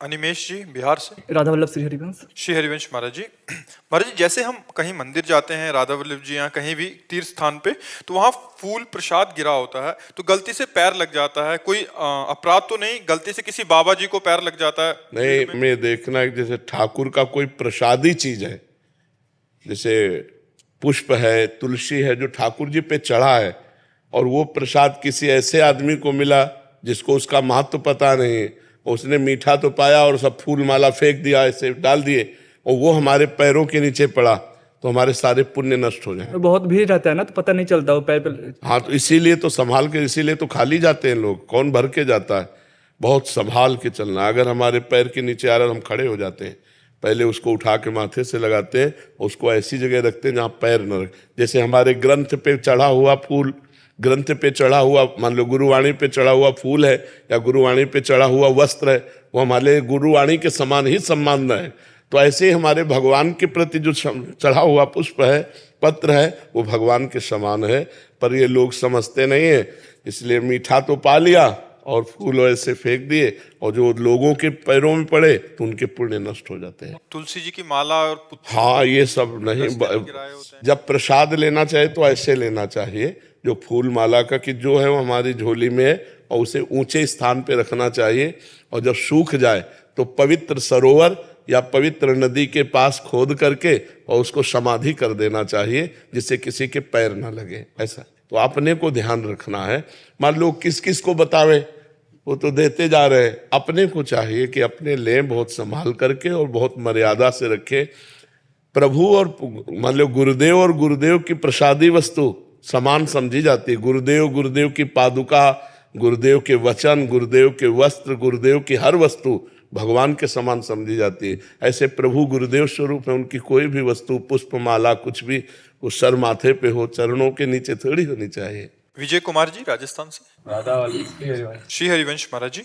अनिमेश जी बिहार से। राधा वल्लभ श्री हरिवंश। श्री हरिवंश महाराज जी। महाराज जी, जैसे हम कहीं मंदिर जाते हैं, राधा वल्लभ जी या कहीं भी तीर्थ स्थान पे, तो वहाँ फूल प्रसाद गिरा होता है, तो गलती से पैर लग जाता है, कोई अपराध तो नहीं, गलती से किसी बाबा जी को पैर लग जाता है नहीं, मैं देखना है जैसे ठाकुर का कोई प्रसादी चीज है, जैसे पुष्प है, तुलसी है, जो ठाकुर जी पे चढ़ा है, और वो प्रसाद किसी ऐसे आदमी को मिला जिसको उसका महत्व पता नहीं, उसने मीठा तो पाया और सब फूल माला फेंक दिया, ऐसे डाल दिए, और वो हमारे पैरों के नीचे पड़ा, तो हमारे सारे पुण्य नष्ट हो जाए। बहुत भीड़ रहता है ना, तो पता नहीं चलता वो पैर पे। हाँ, तो इसीलिए तो संभाल के, इसीलिए तो खाली जाते हैं लोग, कौन भर के जाता है। बहुत संभाल के चलना। अगर हमारे पैर के नीचे आ रहा है, हम खड़े हो जाते हैं, पहले उसको उठा के माथे से लगाते हैं, उसको ऐसी जगह रखते हैं जहाँ पैर न रखे। जैसे हमारे ग्रंथ पे चढ़ा हुआ फूल, ग्रंथ पे चढ़ा हुआ, मान लो गुरुवाणी पे चढ़ा हुआ फूल है या गुरुवाणी पे चढ़ा हुआ वस्त्र है, वो हमारे गुरुवाणी के समान ही सम्मान है। तो ऐसे हमारे भगवान के प्रति जो चढ़ा हुआ पुष्प है, पत्र है, वो भगवान के समान है। पर ये लोग समझते नहीं है, इसलिए मीठा तो पा लिया और फूल ऐसे फेंक दिए, और जो लोगों के पैरों में पड़े तो उनके पुण्य नष्ट हो जाते हैं। तुलसी जी की माला और हाँ, ये सब नहीं। जब प्रसाद लेना चाहे तो ऐसे लेना चाहिए, जो फूल माला का कि जो है वो हमारी झोली में है, और उसे ऊंचे स्थान पे रखना चाहिए। और जब सूख जाए तो पवित्र सरोवर या पवित्र नदी के पास खोद करके और उसको समाधि कर देना चाहिए, जिससे किसी के पैर ना लगे। ऐसा तो अपने को ध्यान रखना है। मान लो किस किस को बतावे, वो तो देते जा रहे हैं, अपने को चाहिए कि अपने लें बहुत संभाल करके और बहुत मर्यादा से रखे। प्रभु और मान लो गुरुदेव और गुरुदेव की प्रसादी वस्तु समान समझी जाती है। गुरुदेव, गुरुदेव की पादुका, गुरुदेव के वचन, गुरुदेव के वस्त्र, गुरुदेव की हर वस्तु भगवान के समान समझी जाती है। ऐसे प्रभु गुरुदेव स्वरूप है, उनकी कोई भी वस्तु, पुष्प माला, कुछ भी वो सर माथे पे हो, चरणों के नीचे थोड़ी होनी चाहिए। विजय कुमार जी राजस्थान से। राधा वल्लभ श्री हरिवंश महाराज जी।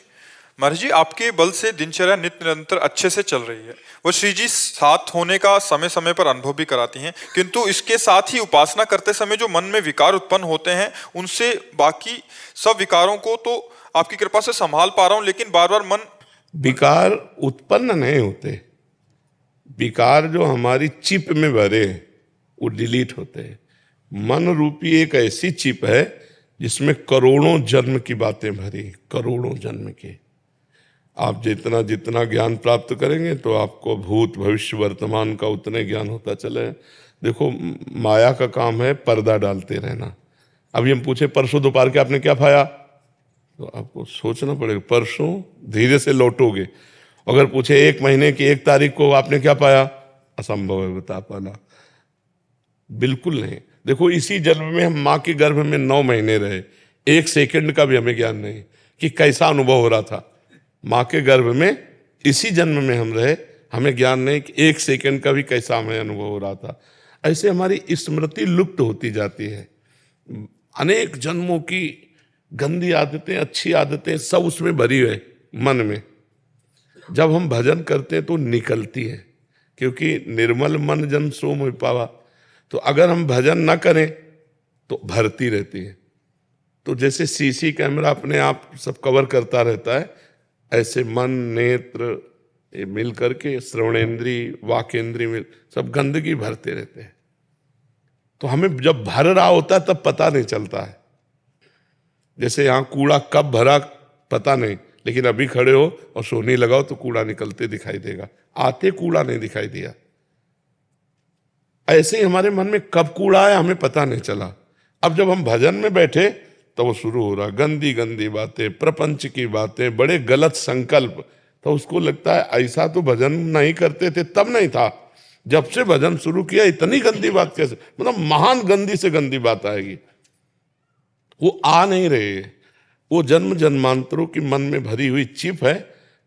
महाराज जी, आपके बल से दिनचर्या नित्य निरंतर अच्छे से चल रही है। वो श्री जी साथ होने का समय समय पर अनुभव भी कराती हैं, किंतु इसके साथ ही उपासना करते समय जो मन में विकार उत्पन्न होते हैं, उनसे बाकी सब विकारों को तो आपकी कृपा से संभाल पा रहा हूं, लेकिन बार बार मन। विकार उत्पन्न नहीं होते, विकार जो हमारी चिप में भरे हैं वो डिलीट होते हैं। मन रूपी एक ऐसी चिप है जिसमें करोड़ों जन्म की बातें भरी, करोड़ों जन्म की। आप जितना जितना ज्ञान प्राप्त करेंगे तो आपको भूत भविष्य वर्तमान का उतने ज्ञान होता चले। देखो, माया का काम है पर्दा डालते रहना। अभी हम पूछे परसों दोपहर के आपने क्या खाया, तो आपको सोचना पड़ेगा, परसों धीरे से लौटोगे। अगर पूछे 1 महीने की 1 तारीख को आपने क्या पाया, असंभव है बता पाना, बिल्कुल नहीं। देखो, इसी जन्म में हम माँ के गर्भ में 9 महीने रहे, 1 सेकंड का भी हमें ज्ञान नहीं कि कैसा अनुभव हो रहा था। माँ के गर्भ में इसी जन्म में हम रहे, हमें ज्ञान नहीं कि 1 सेकंड का भी कैसा हमें अनुभव हो रहा था। ऐसे हमारी स्मृति लुप्त होती जाती है। अनेक जन्मों की गंदी आदतें, अच्छी आदतें सब उसमें भरी हुई मन में। जब हम भजन करते हैं तो निकलती है, क्योंकि निर्मल मन जन सो मोहि पावा। तो अगर हम भजन न करें तो भरती रहती है। तो जैसे सीसी कैमरा अपने आप सब कवर करता रहता है, ऐसे मन, नेत्र मिल करके, श्रवणेंद्री, वाकेंद्री मिल, सब गंदगी भरते रहते हैं। तो हमें जब भर रहा होता है तब पता नहीं चलता है। जैसे यहाँ कूड़ा कब भरा पता नहीं, लेकिन अभी खड़े हो और सोनी लगाओ तो कूड़ा निकलते दिखाई देगा, आते कूड़ा नहीं दिखाई दिया। ऐसे ही हमारे मन में कब कूड़ा आया हमें पता नहीं चला। अब जब हम भजन में बैठे तो वो शुरू हो रहा, गंदी गंदी बातें, प्रपंच की बातें, बड़े गलत संकल्प। तो उसको लगता है ऐसा तो भजन नहीं करते थे तब नहीं था, जब से भजन शुरू किया इतनी गंदी बात कैसे, मतलब महान गंदी से गंदी बात आएगी। वो आ नहीं रहे, वो जन्म जन्मांतरों की मन में भरी हुई चिप है,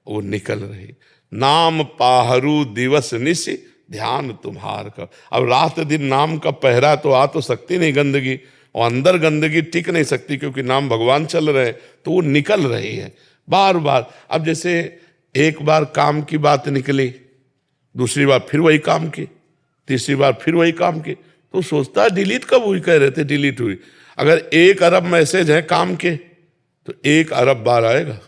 वो निकल रही। नाम पाहरू दिवस निश ध्यान तुम्हार का। अब रात दिन नाम का पहरा तो आ तो सकती नहीं गंदगी, और अंदर गंदगी टिक नहीं सकती, क्योंकि नाम भगवान चल रहे हैं, तो वो निकल रही है बार बार। अब जैसे एक बार काम की बात निकली, दूसरी बार फिर वही काम की, तीसरी बार फिर वही काम की, तो सोचता है डिलीट कब हुई, कह रहे थे डिलीट हुई। अगर 1 अरब मैसेज है काम के तो 1 अरब बार आएगा।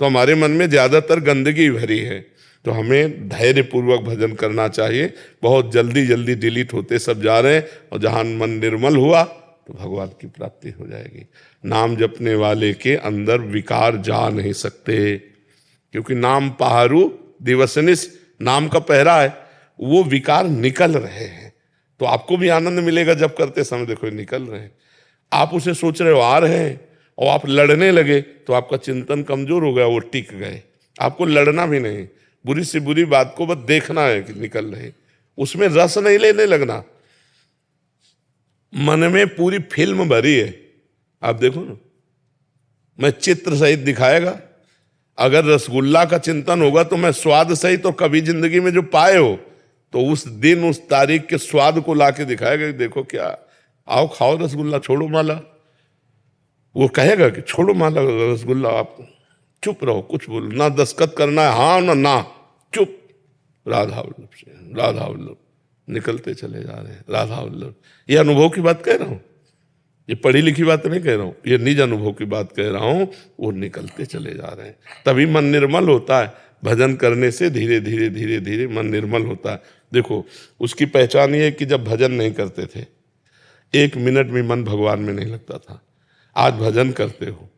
तो हमारे मन में ज्यादातर गंदगी भरी है। तो हमें धैर्यपूर्वक भजन करना चाहिए। बहुत जल्दी जल्दी डिलीट होते सब जा रहे हैं, और जहां मन निर्मल हुआ तो भगवान की प्राप्ति हो जाएगी। नाम जपने वाले के अंदर विकार जा नहीं सकते, क्योंकि नाम पहारू दिवसनिस, नाम का पहरा है, वो विकार निकल रहे हैं। तो आपको भी आनंद मिलेगा जब करते समय, देखो निकल रहे हैं। आप उसे सोच रहे हो आ रहे हैं और आप लड़ने लगे तो आपका चिंतन कमजोर हो गया, वो टिक गए। आपको लड़ना भी नहीं, बुरी से बुरी बात को बस देखना है कि निकल रहे, उसमें रस नहीं लेने लगना। मन में पूरी फिल्म भरी है, आप देखो ना, मैं चित्र सहित दिखाएगा। अगर रसगुल्ला का चिंतन होगा तो मैं स्वाद सहित, तो कभी जिंदगी में जो पाए हो तो उस दिन उस तारीख के स्वाद को लाके दिखाएगा कि देखो क्या, आओ खाओ रसगुल्ला, छोड़ो माला। वो कहेगा कि छोड़ो माला रसगुल्ला, आप चुप रहो, कुछ बोलो ना, दस्तखत करना है हाँ ना, चुप। राधा वल्लभ से राधा वल्लभ निकलते चले जा रहे हैं, राधा वल्लभ। ये अनुभव की बात कह रहा हूं, ये पढ़ी लिखी बात नहीं कह रहा हूं, ये निज अनुभव की बात कह रहा हूं। वो निकलते चले जा रहे हैं, तभी मन निर्मल होता है। भजन करने से धीरे धीरे धीरे धीरे मन निर्मल होता है। देखो उसकी पहचान ये है कि जब भजन नहीं करते थे 1 मिनट भी मन भगवान में नहीं लगता था। आज भजन करते हो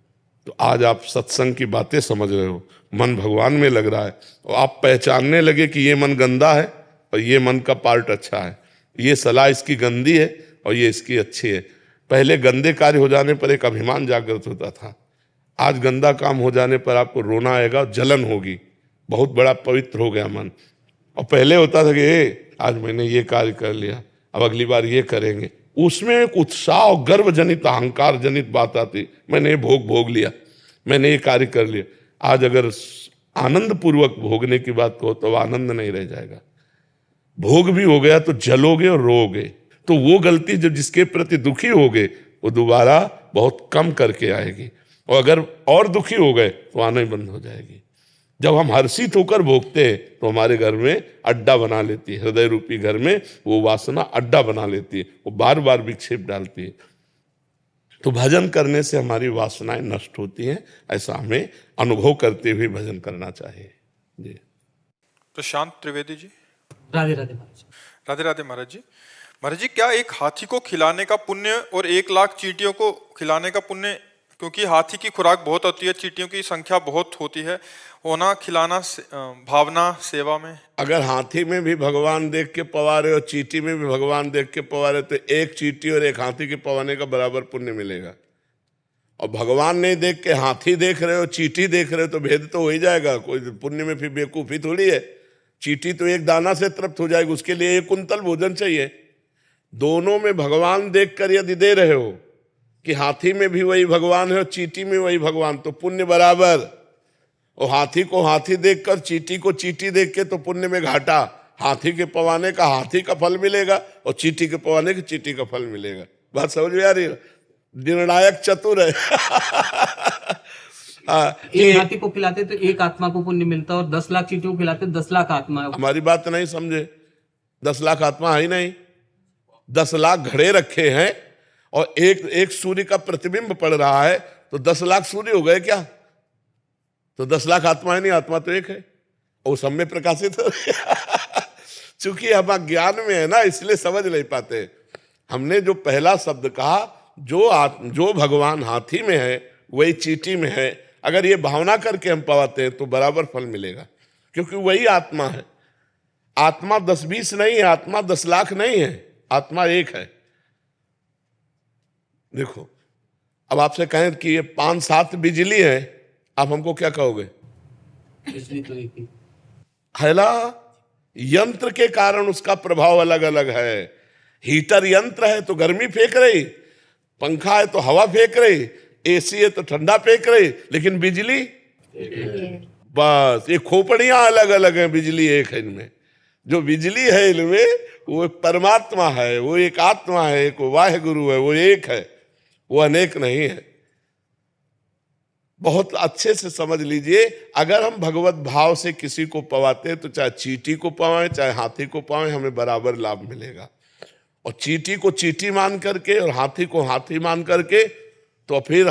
तो आज आप सत्संग की बातें समझ रहे हो, मन भगवान में लग रहा है, और आप पहचानने लगे कि ये मन गंदा है और ये मन का पार्ट अच्छा है, ये सलाह इसकी गंदी है और ये इसकी अच्छी है। पहले गंदे कार्य हो जाने पर एक अभिमान जागृत होता था, आज गंदा काम हो जाने पर आपको रोना आएगा, जलन होगी, बहुत बड़ा पवित्र हो गया मन। और पहले होता था कि आज मैंने ये कार्य कर लिया, अब अगली बार ये करेंगे, उसमें एक उत्साह और गर्व जनित अहंकार जनित बात आती, मैंने ये भोग लिया, मैंने ये कार्य कर लिया। आज अगर आनंद पूर्वक भोगने की बात कहो तो आनंद नहीं रह जाएगा, भोग भी हो गया तो जलोगे और रोगे। तो वो गलती जब जिसके प्रति दुखी होगे वो दोबारा बहुत कम करके आएगी, और अगर और दुखी हो गए तो आना ही बंद हो जाएगी। जब हम हर्षित होकर भोगते हैं तो हमारे घर में अड्डा बना लेती है, हृदय रूपी घर में वो वासना अड्डा बना लेती है, वो बार बार विक्षेप डालती है। तो भजन करने से हमारी वासनाएं नष्ट होती हैं, ऐसा हमें अनुभव करते हुए भजन करना चाहिए जी। प्रशांत त्रिवेदी जी। राधे राधे महाराज। राधे राधे महाराज जी। महाराज जी, क्या एक हाथी को खिलाने का पुण्य और 1 लाख चींटियों को खिलाने का पुण्य, क्योंकि हाथी की खुराक बहुत होती है, चींटियों की संख्या बहुत होती है, होना खिलाना भावना सेवा में? अगर हाथी में भी भगवान देख के पवारे और चींटी में भी भगवान देख के पवारे तो एक चींटी और एक हाथी के पवाने का बराबर पुण्य मिलेगा। और भगवान नहीं देख के हाथी देख रहे हो, चींटी देख रहे हो तो भेद तो हो ही जाएगा, कोई पुण्य में फिर बेवकूफी थोड़ी है। चींटी तो एक दाना से तृप्त हो जाएगी, उसके लिए 1 कुंतल भोजन चाहिए। दोनों में भगवान देखकर यदि दे रहे हो कि हाथी में भी वही भगवान है और चींटी में वही भगवान, तो पुण्य बराबर। और हाथी को हाथी देखकर चींटी को चींटी देख के तो पुण्य में घाटा। हाथी के पवाने का हाथी का फल मिलेगा और चींटी के पवाने के चींटी का फल मिलेगा। बात समझ में आ रही है? निर्णायक चतुर है। एक हाथी को खिलाते तो 1 आत्मा को पुण्य मिलता, और 10 लाख चींटियों को खिलाते 10 लाख आत्मा। हमारी बात नहीं समझे, 10 लाख आत्मा है ही नहीं, 10 लाख घड़े रखे हैं और एक सूर्य का प्रतिबिंब पड़ रहा है, तो 10 लाख सूर्य हो गए क्या? तो 10 लाख आत्मा है नहीं, आत्मा तो एक है, और सब में प्रकाशित है। चूंकि हम अज्ञान में है ना, इसलिए समझ नहीं पाते। हमने जो पहला शब्द कहा, जो भगवान हाथी में है वही चींटी में है, अगर ये भावना करके हम पाते हैं तो बराबर फल मिलेगा, क्योंकि वही आत्मा है। आत्मा 10-20 नहीं है, आत्मा 10 लाख नहीं है, आत्मा एक है। देखो अब आपसे कहें कि ये 5-7 बिजली है, आप हमको क्या कहोगे? बिजली तो एक ही है ना, यंत्र के कारण उसका प्रभाव अलग अलग है। हीटर यंत्र है तो गर्मी फेंक रही, पंखा है तो हवा फेंक रही, एसी है तो ठंडा फेंक रही, लेकिन बिजली बस, ये खोपड़ियां अलग अलग हैं, बिजली एक है इनमें। जो बिजली है इनमें वो एक परमात्मा है, वो एक आत्मा है, एक वाहे गुरु है, वो एक है, वो अनेक नहीं है। बहुत अच्छे से समझ लीजिए, अगर हम भगवत भाव से किसी को पवाते हैं तो चाहे चींटी को पवाएं चाहे हाथी को पवाएं, हमें बराबर लाभ मिलेगा। और चींटी को चींटी मान करके और हाथी को हाथी मान करके, तो फिर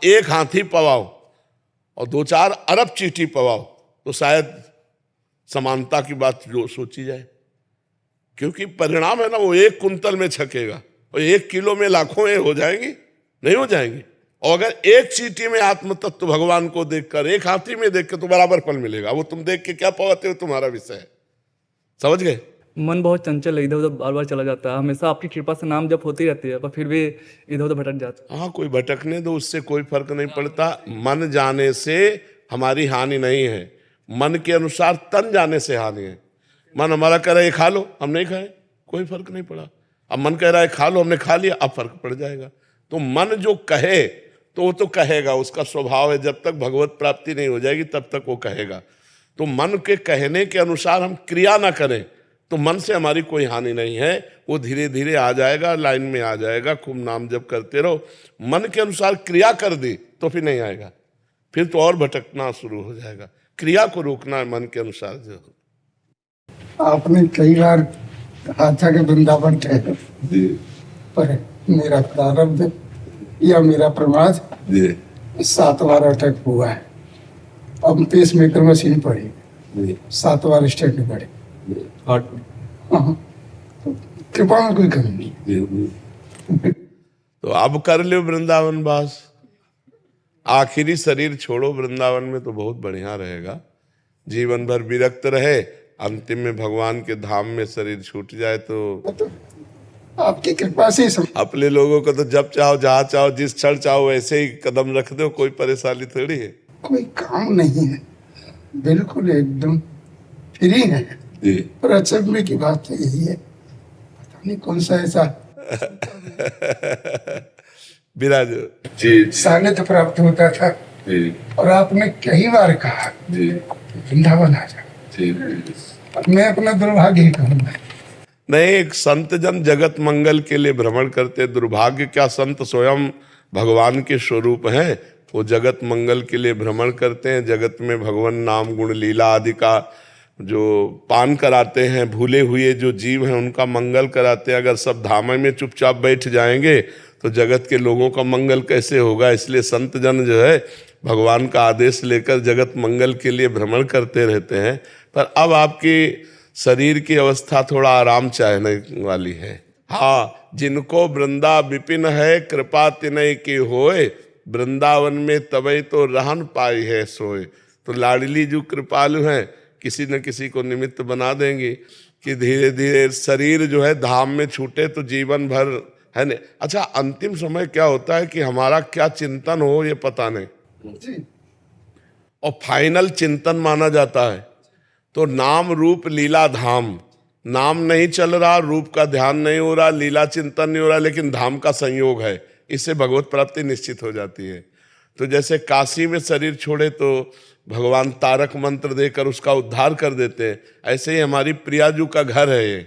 एक हाथी पवाओ और 2-4 अरब चींटी पवाओ तो शायद समानता की बात जो सोची जाए, क्योंकि परिणाम है ना, वो 1 कुंतल में छकेगा और 1 किलो में लाखों ये हो जाएंगी, नहीं हो जाएंगी। और अगर एक चींटी में आत्म तत्व भगवान को देखकर, एक हाथी में देख के तो बराबर फल मिलेगा। वो तुम देख के क्या पाते हो तुम्हारा विषय है, समझ गए? मन बहुत चंचल है, इधर उधर बार बार चला जाता है। हमेशा आपकी कृपा से नाम जप होती रहती है, पर फिर भी इधर उधर भटक जाता है। हाँ, कोई भटकने दो, उससे कोई फर्क नहीं पड़ता। मन जाने से हमारी हानि नहीं है, मन के अनुसार तन जाने से हानि है। मन हमारा कह रहा है ये खा लो, हम नहीं खाए, कोई फर्क नहीं पड़ा। अब मन कह रहा है खा लो, हमने खा लिया, अब फर्क पड़ जाएगा। तो मन जो कहे तो वो तो कहेगा, उसका स्वभाव है। जब तक भगवत प्राप्ति नहीं हो जाएगी तब तक वो कहेगा। तो मन के कहने के अनुसार हम क्रिया ना करें तो मन से हमारी कोई हानि नहीं है। वो धीरे धीरे आ जाएगा, लाइन में आ जाएगा। खूब नाम जप करते रहो। मन के अनुसार क्रिया कर दी तो फिर नहीं आएगा, फिर तो और भटकना शुरू हो जाएगा। क्रिया को रोकना है मन के अनुसार। जो आपने कई बार कहा था कि वृंदावन ठहरो, पर मेरा प्रारब्ध या मेरा प्रमाद 7 बार अटक हुआ है। अब पेस मेकर मशीन पड़ी, 7 बार स्टैंड पड़े। हाँ, तो कृपा में कोई कमी नहीं। तो अब कर लो वृंदावन वास, आखिरी शरीर छोड़ो, वृंदावन में तो बहुत बढ़िया रहेगा। जीवन भर विरक्त रहे, अंतिम में भगवान के धाम में शरीर छूट जाए तो आपकी कृपा से अपने लोगों को तो जब चाहो, जहाँ चाहो, जिस क्षण चाहो वैसे ही कदम रख दो, कोई परेशानी थोड़ी है। कोई काम नहीं है, बिल्कुल एकदम फ्री है। पर अचंभे की बात तो यही है, पता नहीं कौन सा ऐसा विराजो सानिध्य प्राप्त होता था। और आपने कई बार कहा वृंदावन आ जाओ, मैं अपना दुर्भाग्य ही कहूंगा। नहीं, एक संत जन जगत मंगल के लिए भ्रमण करते, दुर्भाग्य क्या, संत स्वयं भगवान के स्वरूप हैं। वो जगत मंगल के लिए भ्रमण करते हैं, जगत में भगवान नाम गुण लीला आदि का जो पान कराते हैं, भूले हुए जो जीव हैं उनका मंगल कराते हैं। अगर सब धाम में चुपचाप बैठ जाएंगे तो जगत के लोगों का मंगल कैसे होगा। इसलिए संत जन जो है भगवान का आदेश लेकर जगत मंगल के लिए भ्रमण करते रहते हैं। पर अब आपकी शरीर की अवस्था थोड़ा आराम चाहने वाली है। हाँ, जिनको वृंदा विपिन है, कृपा तिनय की होए, वृंदावन में तबई तो रहन पाई है सोए। तो लाडली जो कृपालु हैं, किसी न किसी को निमित्त बना देंगी कि धीरे धीरे शरीर जो है धाम में छूटे तो जीवन भर है न। अच्छा, अंतिम समय क्या होता है कि हमारा क्या चिंतन हो ये पता नहीं, और फाइनल चिंतन माना जाता है तो नाम रूप लीला धाम। नाम नहीं चल रहा, रूप का ध्यान नहीं हो रहा, लीला चिंतन नहीं हो रहा, लेकिन धाम का संयोग है, इससे भगवत प्राप्ति निश्चित हो जाती है। तो जैसे काशी में शरीर छोड़े तो भगवान तारक मंत्र देकर उसका उद्धार कर देते हैं, ऐसे ही हमारी प्रियाजू का घर है। ये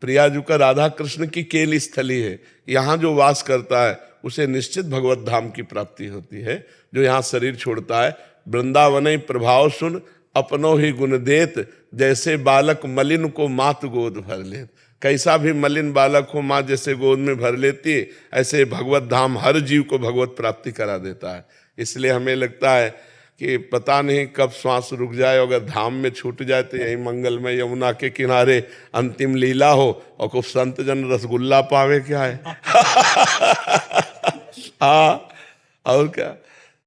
प्रियाजू का राधा कृष्ण की केल स्थली है। यहाँ जो वास करता है उसे निश्चित भगवत धाम की प्राप्ति होती है। जो यहाँ शरीर छोड़ता है, वृंदावन प्रभाव सुन अपनो ही गुण देत, जैसे बालक मलिन को मात गोद भर ले। कैसा भी मलिन बालक हो, माँ जैसे गोद में भर लेती है, ऐसे भगवत धाम हर जीव को भगवत प्राप्ति करा देता है। इसलिए हमें लगता है कि पता नहीं कब श्वास रुक जाए, अगर धाम में छूट जाए तो यही मंगलमय यमुना के किनारे अंतिम लीला हो और कुछ संत जन रसगुल्ला पावे, क्या है। हाँ, और क्या।